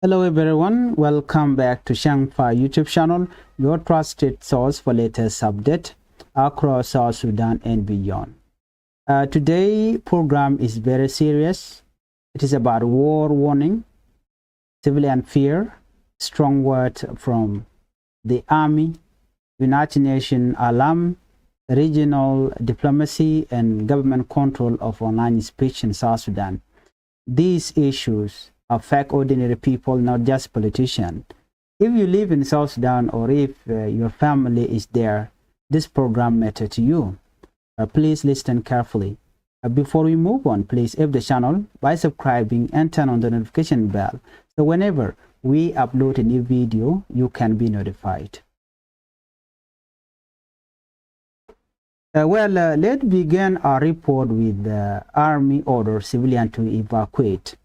Hello everyone, welcome back to Changfied YouTube channel, your trusted source for latest update across South Sudan and beyond. Today program is very serious. It is about war warning, civilian fear, strong words from the army, United Nations alarm, regional diplomacy and government control of online speech in South Sudan. These issues affect ordinary people, not just politicians. If you live in South Sudan or if your family is there, this program matters to you. Please listen carefully. Before we move on, please help the channel by subscribing and turn on the notification bell, so whenever we upload a new video, you can be notified. Let's begin our report with the army order civilian to evacuate.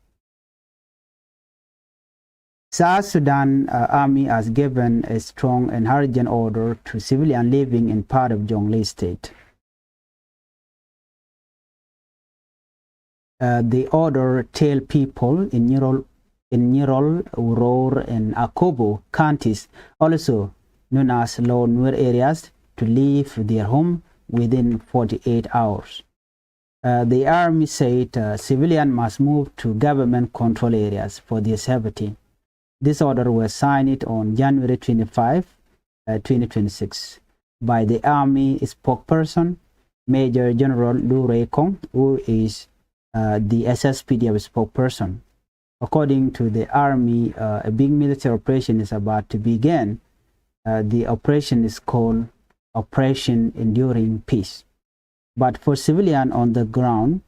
South Sudan Army has given a strong and urgent order to civilians living in part of Jonglei state. The order tells people in Nirol, Uror, and Akobo counties, also known as Lou Nuer areas, to leave their home within 48 hours. The army said civilians must move to government control areas for their safety. This order was signed on January 25, 2026 by the army spokesperson, Major General Lou Nuer, who is the SSPDF spokesperson. According to the army, a big military operation is about to begin. The operation is called Operation Enduring Peace. But for civilians on the ground,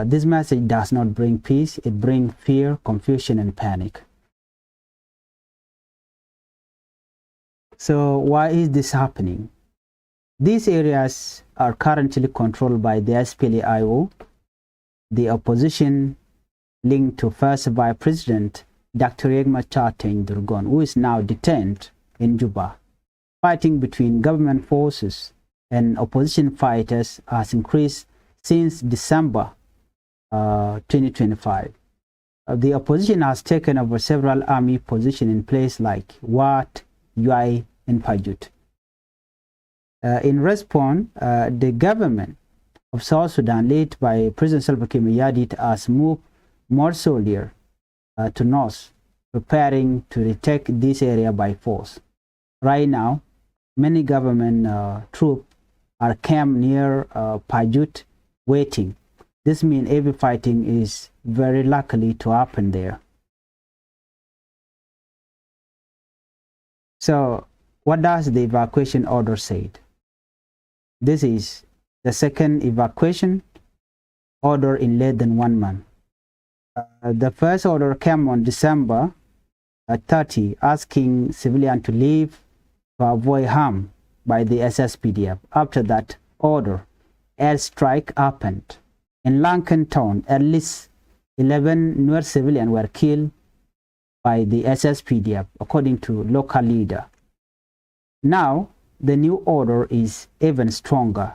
this message does not bring peace, it brings fear, confusion, and panic. So why is this happening? These areas are currently controlled by the SPLA-IO, the opposition linked to first Vice President Dr. Riek Machar Durgon, who is now detained in Juba. Fighting between government forces and opposition fighters has increased since December 2025. The opposition has taken over several army positions in places like Wat, Yuai, and Pajut. In response, the government of South Sudan, led by President Salva Kiir, has moved more soldiers to north, preparing to retake this area by force. Right now, many government troops are camped near Pajut, waiting. This means heavy fighting is very likely to happen there. So, what does the evacuation order say? This is the second evacuation order in less than 1 month. The first order came on December 30, asking civilians to leave to avoid harm by the SSPDF. After that order, airstrike happened. In Lankan town, at least 11 Nuer civilians were killed by the SSPDF, according to local leader. Now, the new order is even stronger.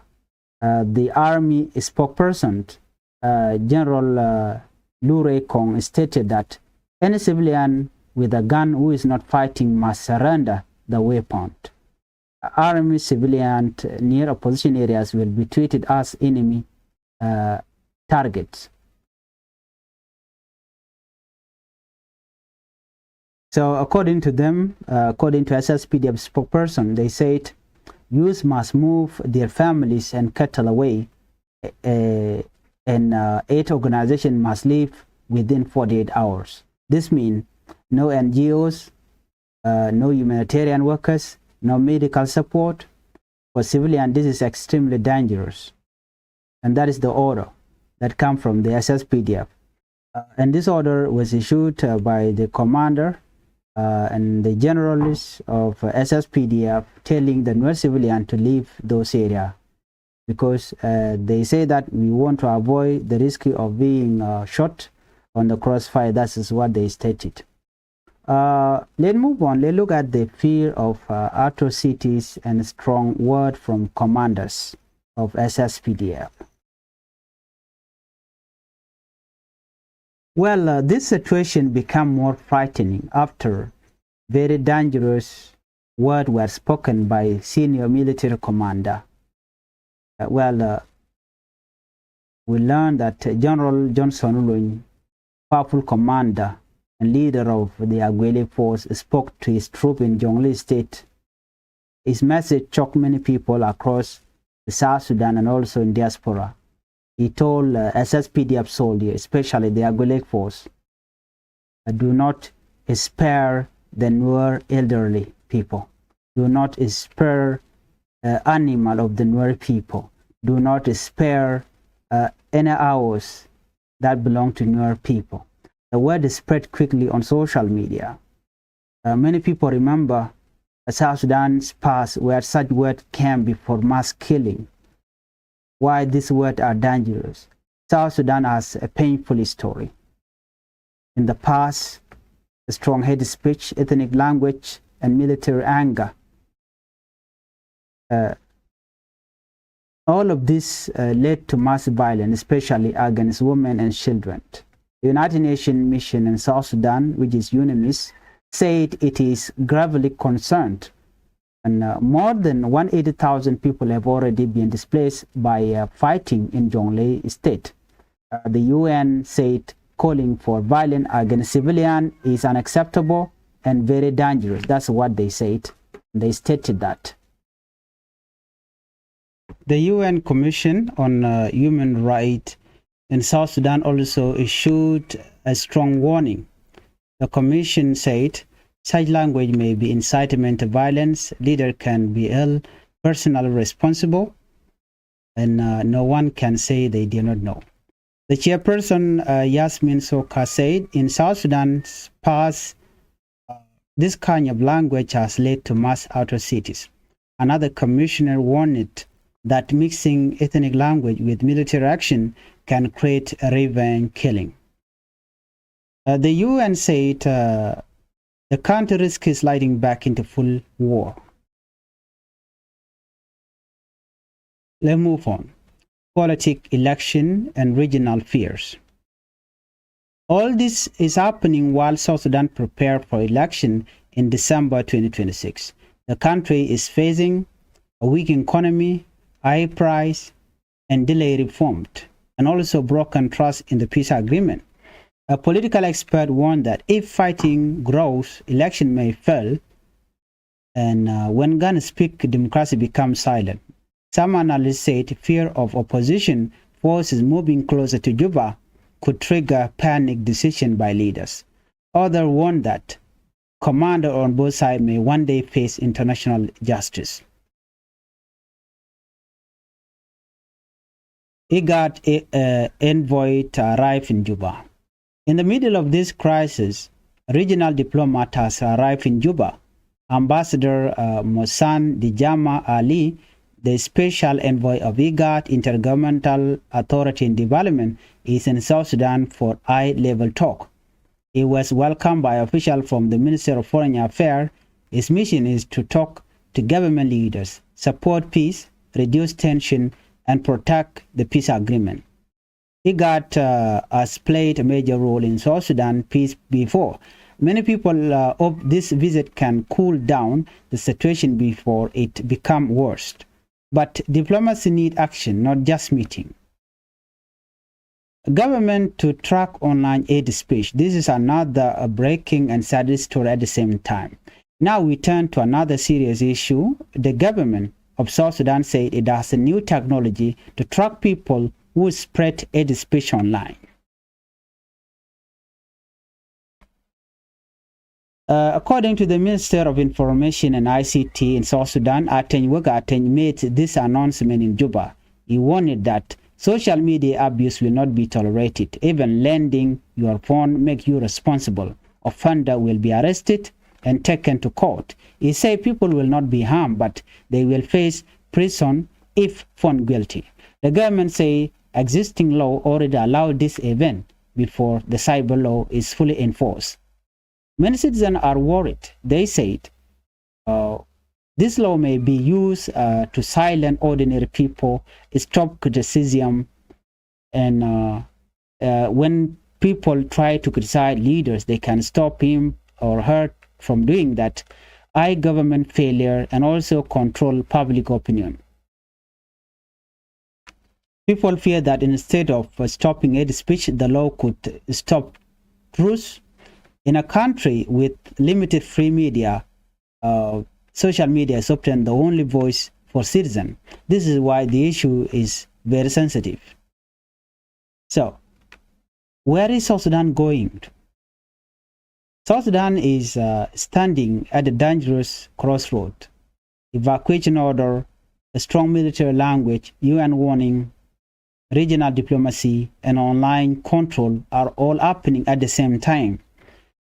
The army spokesperson, General Lou Nuer, stated that any civilian with a gun who is not fighting must surrender the weapon. Army civilians near opposition areas will be treated as enemy targets. So according to them, according to SSPDF spokesperson, they said youth must move their families and cattle away, and 8 organizations must leave within 48 hours. This means no NGOs, no humanitarian workers, no medical support. For civilians, this is extremely dangerous. And that is the order that comes from the SSPDF. And this order was issued by the commander and the generals of SSPDF, telling the Nuer civilian to leave those areas, because they say that we want to avoid the risk of being shot on the crossfire. That is what they stated. Let's move on. Let's look at the fear of atrocities and strong word from commanders of SSPDF. Well, this situation became more frightening after very dangerous words were spoken by senior military commander. We learned that General Johnson Ulun, powerful commander and leader of the Agwele force, spoke to his troops in Jonglei state. His message shocked many people across the South Sudan and also in diaspora. He told SSPDF soldiers, especially the Agwele force, do not spare the Nuer elderly people. Do not spare animal of the Nuer people. Do not spare any hours that belong to Nuer people. The word spread quickly on social media. Many people remember South Sudan's past where such words came before mass killing. Why these words are dangerous? South Sudan has a painful story. In the past, strong hate speech, ethnic language, and military anger. All of this led to mass violence, especially against women and children. The United Nations mission in South Sudan, which is UNMISS, said it is gravely concerned, and more than 180,000 people have already been displaced by fighting in Jonglei state. The UN said calling for violence against civilians is unacceptable and very dangerous. That's what they said. They stated that. The UN Commission on Human Rights in South Sudan also issued a strong warning. The Commission said such language may be incitement to violence, leader can be held personally responsible, and no one can say they did not know. The chairperson, Yasmin Soka, said in South Sudan's past, this kind of language has led to mass atrocities. Another commissioner warned that mixing ethnic language with military action can create a revenge killing. The UN said the country risks sliding back into full war. Let's move on. Politics, election, and regional fears. All this is happening while South Sudan prepares for election in December 2026. The country is facing a weak economy, high price, and delayed reforms, and also broken trust in the peace agreement. A political expert warned that if fighting grows, election may fail, and when guns speak, democracy becomes silent. Some analysts said fear of opposition forces moving closer to Juba could trigger panic decisions by leaders. Others warned that commanders on both sides may one day face international justice. IGAD envoy arrived in Juba. In the middle of this crisis, a regional diplomat has arrived in Juba. Ambassador Mosan Dijama Ali, the special envoy of IGAD, Intergovernmental Authority in Development, is in South Sudan for high-level talk. He was welcomed by officials from the Ministry of Foreign Affairs. His mission is to talk to government leaders, support peace, reduce tension, and protect the peace agreement. IGAD has played a major role in South Sudan peace before. Many people hope this visit can cool down the situation before it becomes worse. But diplomacy needs action, not just meeting. Government to track online hate speech. This is another breaking and sad story at the same time. Now we turn to another serious issue. The government of South Sudan said it has a new technology to track people who spread hate speech online. According to the Minister of Information and ICT in South Sudan, Ateng Wegateng made this announcement in Juba. He warned that social media abuse will not be tolerated. Even lending your phone makes you responsible. Offender will be arrested and taken to court. He said people will not be harmed, but they will face prison if found guilty. The government say existing law already allowed this event before the cyber law is fully enforced. Many citizens are worried. They said this law may be used to silence ordinary people, stop criticism, and when people try to criticize leaders, they can stop him or her from doing that. Government failure and also control public opinion. People fear that instead of stopping hate speech, the law could stop truth. In a country with limited free media, social media is often the only voice for citizens. This is why the issue is very sensitive. So, where is South Sudan going? South Sudan is standing at a dangerous crossroad. Evacuation order, a strong military language, UN warning, regional diplomacy, and online control are all happening at the same time.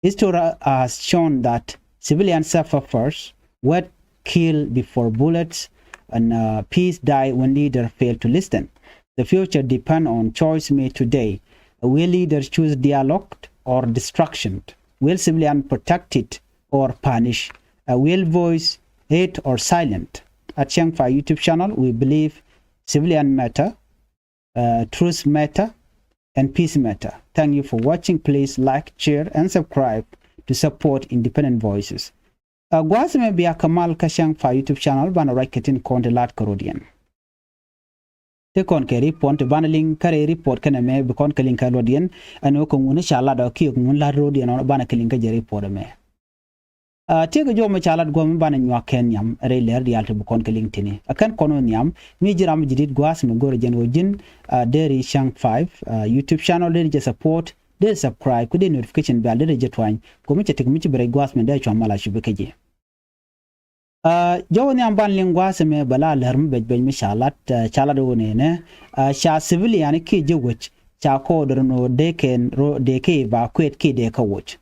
History has shown that civilians suffer first, word kill before bullets, and peace die when leaders fail to listen. The future depends on choice made today. Will leaders choose dialogue or destruction? Will civilians protect it or punish? Will voice hate or silent? At Changfied YouTube channel, we believe civilian matter, truth matter, and peace matter. Thank you for watching. Please like, share, and subscribe to support independent voices. Gwasme biya kamal ka Changfied YouTube channel bana raketin konte lat karodian. Te kon ke report bana link kare report kana me be kon kalin ka lodien ano ko ngune shala da ki ngun la rodian on bana kalin ka je report me. Te go joma chalat go me bana nywa ken yam re ler di alto be kon kalin tini. Akan kono nyam mi jiram jidit gwasme gore jen wojin deri Changfied YouTube channel deri je support de subscribe ku de notification bell de je twany ko mi chetik mi ci bere gwasme de chwa mala shi be keje. Jawani amban lingwase me bala larm bejbej mi shalat chalado ne sha civilian ki jewich cha ko no deken ro deke evacuate ki de ka woch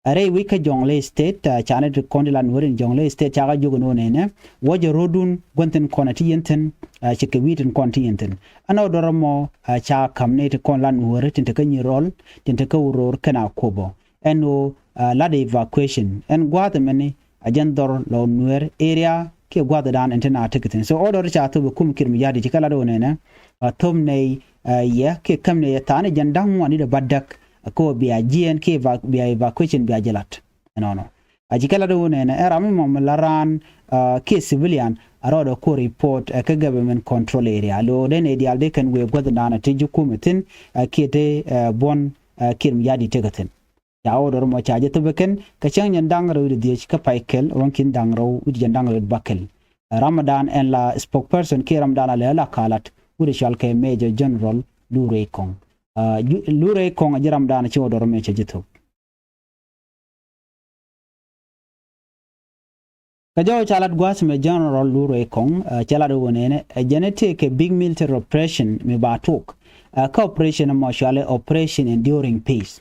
are we ka Jonglei state chane to kondilan worin Jonglei state cha ga jogo no ne woje rodun gonten konati yenten chike witin konti yenten ana doramo cha kamne to konlan wore tinte ka nyirol tinte ka uror kana kobo eno la evacuation en gwata meni ajandor Lou Nuer area ke gwada dan entena ticketing so order cha to kum kirmi yadi kala do ne tom ne ya ke kam ne tane jandang wani da badak ko biya gn ke biya evacuation biya jalat no ajikala do ne era mi mom laran ke civilian arodo ko report ke government control area lo den ideal de kan we gwada dan tiju kumitin ke te bon kirmi yadi ticketing ya order mo chaje to beken ka chanyan dangro de ka paikel ronkin dangro ud jandangro bakel Ramadan en la spokesperson ke Ramadan la kalat ud shal ke Major General Lou Nuer a Ramadan ci order me chaje to ka jaw chalat gwas me General Lou chalado wonene genete ke big military operation me batok ka operation mo shale operation enduring peace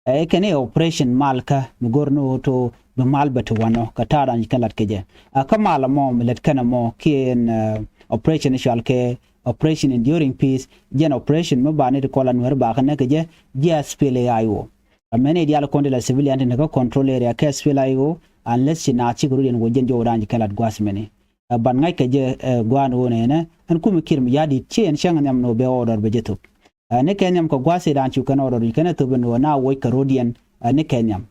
kene operation malka mugorno to be malbatu wano katara ni kalat keje kamala mo milet kana mo kien operation shalke operation enduring peace gen operation mo bane de kolan wer ba kana keje SPLA ayo amene dial konde la civilian ne ko control area ke SPLA ayo unless na ci guru den wojen jo ranji kalat gwasmene ban ngai keje gwano ne an kuma kirm yadi cien shangan yam no be order be jeto ne kenyam ko gwase dan chu kan order kana to ben na wo karodian ne kenyam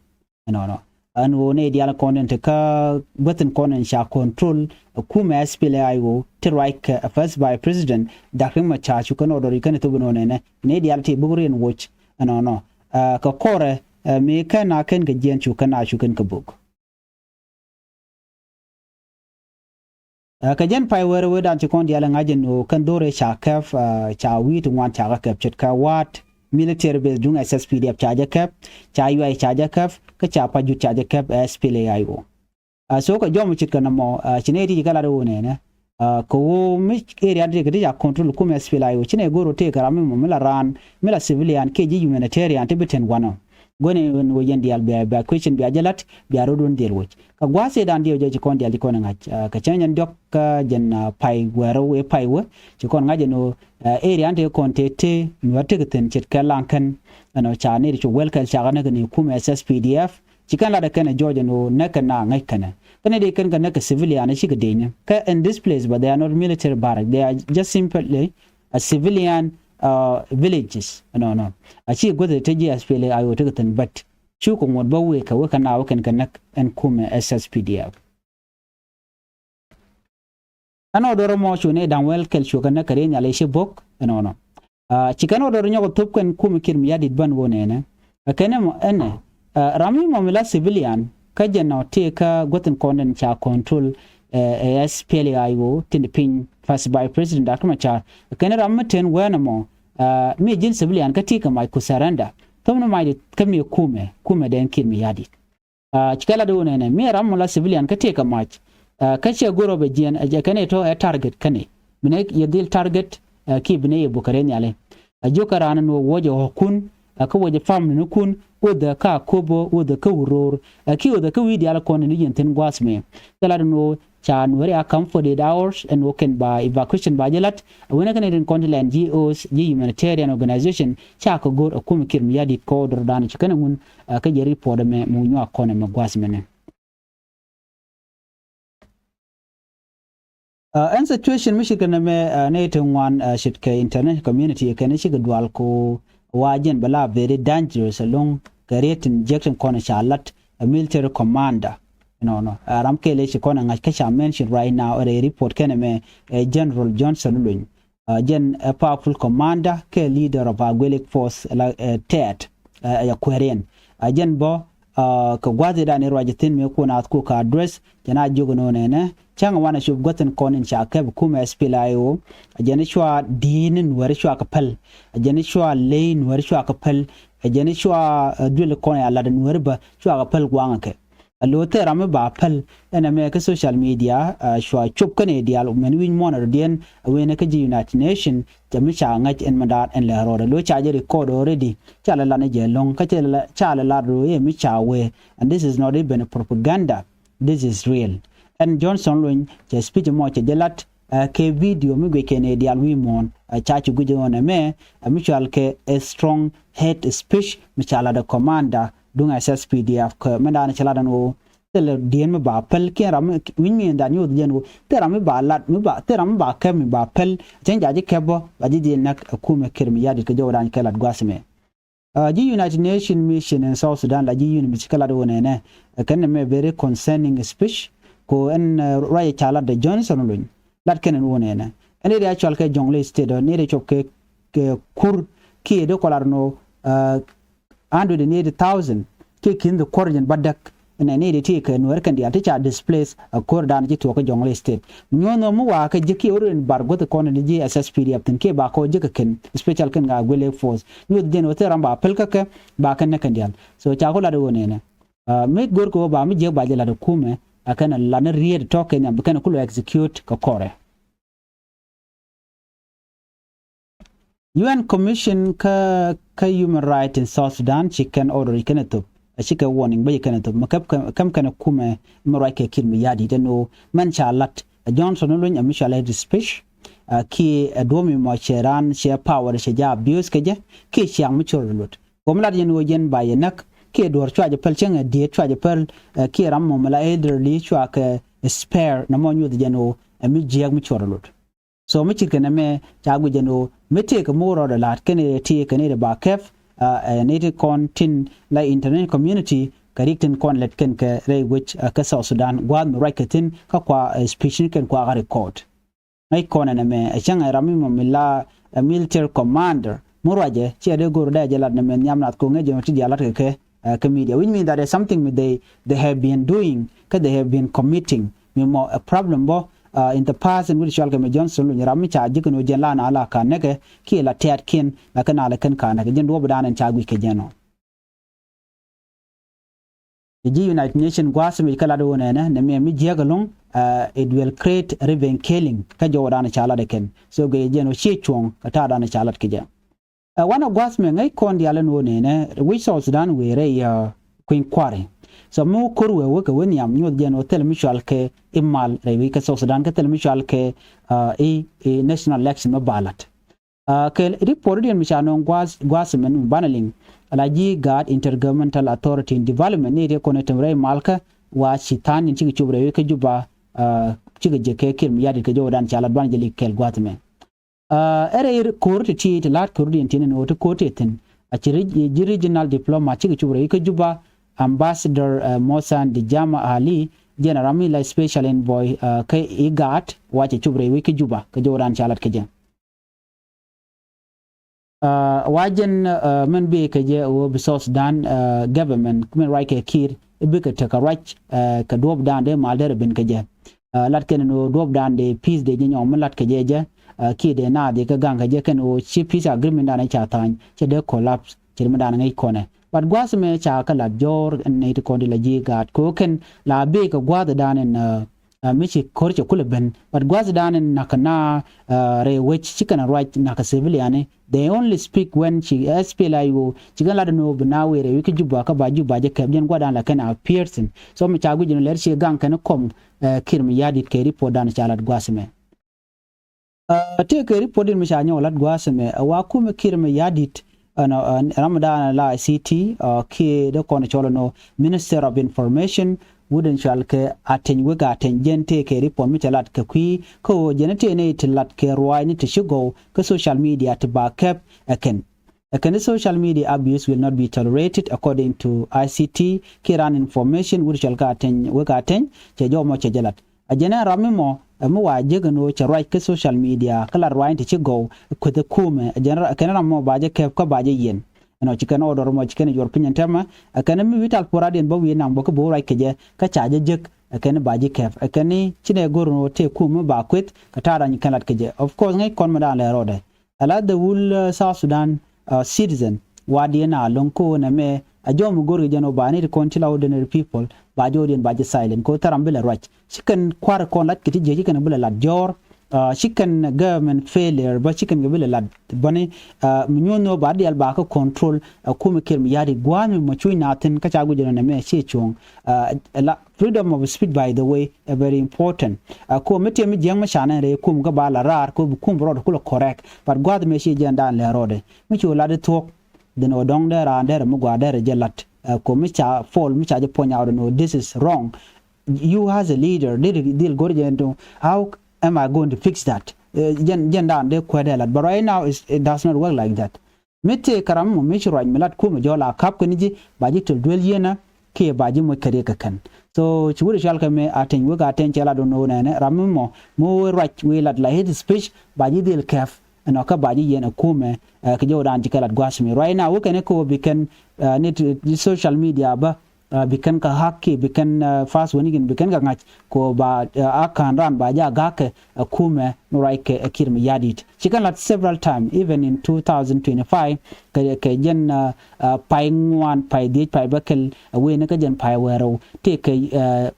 no an wo ne dial content ka button konen sha control kuma SPLA ayo trike first by president dakhima cha chu kan order kana to ben ne dial te bugurin watch no ka kore me kana ken ga jen chu kana chu kan ka bug ka jen pai were dan ci kon dial ngajen no kan dore cha kaf cha wi to wan cha ka chet ka wat military base dung SSPDF cha kaf cha UI cha kaf ka cha pa ju cha kaf SPLA ayo so ka jom chit kana mo chineti kala do ne ko mi area de ga ya control kuma SPLA ayo chine goro te karami mo mila ran mila civilian ke ji humanitarian te beten wana gone wo yendi al be question be ajalat be arodon del woch ka gwase dan dio je kon dial kon ngach ka chanyan dok ka jen pai gwero we pai wo ci kon ngaje no area ante kon tete mi watte ten chet kalankan no cha ne ci welkal cha ga ne kuma SSPDF ci kan la da kana Georgia no naka na ngai kana de kan ga naka civilian shi ga denya ka in this place but they are not military barrack they are just simply a civilian villages no achi gwada ta ji SPLA ayo ta tan but chu ko mod bawe ka waka na wakan kanak en kume SSPDF ano doro mo chu ne dan wel kel chu kana kare nyale she bok no chikano doro nyago top kan kume kir mi yadit ban wone ne akene mo ene rami mo mila civilian ka jenna te ka goten konden cha control SPLA ayo tin pin first by president Dr. Machar akene ramten wana mo mi jin civilian ka tika mai ku saranda tomno mai kami kume den kir mi yadit chikala do ne mi ram la civilian ka tika mai kace goro be jian kane to a target kane mine yedil target ki bine ye bukare ni ale ajokara no woje hokun ka woje fam no kun oda ka kobo oda ka uror ki oda ka widi ala kon ni yenten gwasme kala no chan wari akam for the hours and woken by evacuation bajelat wena kan in continent GOs humanitarian organization cha ko gor akum kirmi yadi ko dor dan chikana mun ka je report me mu nyu akone me gwasme ne an situation michigan me netin one shitka internet community kan shiga dual ko wajen bala very dangerous along create injection kona shalat a military commander no ram kele shi kona ngaka mention right now a report kan me General Johnson Lun a powerful commander ke leader of Aguilic force tet ya kweren jen bo ka gwaze da ne rajatin me ko na ko ka address jana jogono ne changa wana shub goten konin cha ka kuma SPLAO jana shwa dinin war shwa ka pal jana shwa lane war shwa ka pal jana shwa dul konin ala da nuwar ba shwa ka pal gwanga ke alote rame ba pal ena me ka social media shwa chup kane dial men win monar dien we ne ka ji United Nation jami cha ngat en mandat en le rode lo cha je record already cha la ne je long ka cha la ro ye mi cha we and this is not even a propaganda, this is real. And Johnson Lun je speech mo che delat ke video mi gwe kene dial wi mon cha chu guje on me mutual ke a strong head speech mi cha la the commander dung SSPDF ko menda na chala no tel dien me ba pel ke ram win mi nda nyu den wo te ram ba lat mi ba te ram ba ke mi ba pel chen ja je kebo ba ji nak ku me kirmi yadi ke jodan ke lat gwasme ji United Nation mission in South Sudan la ji uni mi kala do ne kan me very concerning speech ko en raya chala de Johnson Lun lat kenen wone ne ene de actual ke Jonglei state ne de chop ke kur ki de kolarno 180,000 ke kin the korjen badak ene ne de take no kan dia ta displace a kor dan ji to ko Jonglei state nyono mu wa ka jiki orin bargo te kono ni ji SSPDF tin ke ba ko jika ken special ken ga Aguilic force ni de no te ramba pelka ke ba kan ne kan dia so cha ko la de wone ne me gor ko ba mi je ba je la de kume akana lana ried token ya bukana kulo execute ka kore UN Commission ka human right in South Sudan chicken order ikanato ashika warning ba ikanato makap kam kana kuma marai ke kirmi yadi dano man chalat Johnson Lun amisha la speech ki domi mo cheran share power she ja abuse ke je ki chiang mi chorlut komla yen wojen ba yenak ke dor chwa je pel chenga die chwa je pel ki ram mo mala elderly chwa ke spare na mo nyu de jeno mi jiag mi chorlut so mi chikene me chagu jeno me take more of the lat kene tie kene de ba kef native contin la internet community karikten kon let ken ke re which ka South Sudan gwan raketin ka kwa speech ken kwa ga record ai kon na me changa rami mo mila military commander muraje che de gor da jelat na men nyamnat ko ngeje ti dialat ke media, which means that there's something they have been doing, because they have been committing. More a problem bo in the past in which Shalka Johnson lu rami cha jiku no jenla na ala ka neke ki la tet kin la kana la kan ka neke jen do badan en chagwi ke jeno. The United Nations gwasmi kala do ne ne mi jegalong it will create revenge killing ka jo wadana chala de ken so ge jeno chi chuong ka ta dana chala ke je. One of gwasmi ngai kon diala no ne which South Sudan we re queen quarry. So mo kurwe woke wen yam nyod jeno tel mishal ke imal rewi ka South Sudan ka tel mishal ke national election no ballot. Ke report din mishano gwasmen banaling alaji guard intergovernmental authority in development ni re konetem re malka wa chitan in chigi chubre ke juba chigi je ke kim yadi ke jodan chala ban jeli kel gwatme ere court ti lat court tin no to court tin a regional diplomat chi chubre ke juba ambassador Mosan de Jama Ali general mila special envoy ke igat wache chubre wi ke juba ke joran chalat ke jen wajen men be ke je o South Sudan government men right ke kir be ke ta rach ka dob dan de malder bin ke je lat ken no dob dan de peace de nyom lat ke je ki de na de ka gang ke je ken o chi peace agreement dan cha tan che de collapse che me dan ngai kone but gwas me cha ka la jor ne to kondi la ji gat ko ken la be ka gwa dan en michi korche kule ben but gwas dan en nakana re which chicken right naka civilian they only speak when she SPLIO chigan la no bnawe re wiki juba ka ba juba je kebjen gwa dan la ken appearance so me cha gu jino ler chi gang kan kom kirmi yadi ke report dan cha lat gwas me te ke report din me cha nyo lat gwas me wa ku me kirmi yadit Ramadan la ICT ke de kono cholo no Minister of Information wooden shall ke aten wega aten gente ke report mi talat ke kui ko jenete ne talat ke roi ni tishigo ke social media to backup again the social media abuse will not be tolerated according to ICT ke ran information wooden shall ka aten wega aten che jo mo che jalat ajena ramimo mu wa jegano che roi ke social media kala roi ti chigo ko de kume ajena kenara mo baje ke ko baje yen no chicken order mo chicken your opinion tema akana mi vital poradien bo wi nang bo ko bo roi ke je ka chaje jek akana baje ke akani chine gorno te kume ba kwet ka tara ni kanat ke je of course ngai kon ma dan le rode ala the whole South Sudan citizen wadi na lonko na me ajom gorge jeno bani to control ordinary people ba jodien ba je silent ko tarambele roch chicken kwar kon lat kiti je chicken bele lat jor chicken government failure but chicken bele lat bani minyono ba dial ba ko control kuma kirm yadi gwami mo chuina tin ka chagu jeno na me che chung freedom of speech by the way very important ko mete mi jeng ma shana re kum ga bala rar ko kum bro ko correct but god me shi jenda le rode mi chu la de talk den odong there and there mu gwa there jelat ko mi cha fall mi cha je ponya no this is wrong you as a leader deal go into how am I going to fix that jenda de ko de lat but right now it does not work like that mete karam mu mi shiro milat ko mi jola kap ko niji baji to dwel yena ke baji mo kare ka kan so churi shal ka me aten we ga aten chela do no ne rammo mo right we lat la hit speech baji dil kaf no ka baji yena kume ke jodan jikalat gwasmi right now we can ko bikan need social media ba bikan ka hakki bikan fast woni gin bikan ga ngach ko ba akan ran ba ja gake kume no right ke kirmi yadit chikan lat several time even in 2025 ke jen pai ngwan pai di pai bakel we ne ka jen pai wero te ke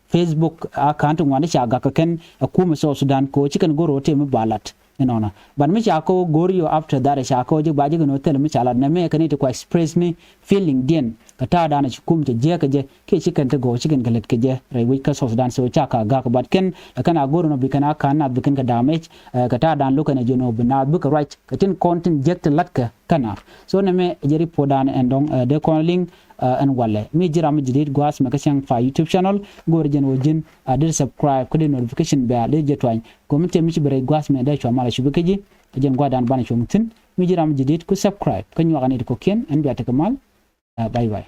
Facebook account ngwan cha ga ken kume so Sudan ko chikan goro te mi balat inona but mi chako gorio after that chako je baje no tel mi chala na me kanite ko express me feeling den kata dana chikum te je ke chicken te go chicken galet ke je rai wi ka South Sudan so chaka ga but ken kana goro no bikana kana bikan ka damage kata dan lokana je no bina buka right katin content ject latka kana so na me je repodan and dong de calling and wale mi jira mi jidit gwas ma ka Changfied YouTube channel gor jen wojin adil subscribe ko de notification bell de je twany ko mi te mi ci bere gwas me de chwa mala shubu keji jen gwadan bana chumtin mi jira mi jidit ku subscribe kan yo ganit ko ken en biata kamal bye bye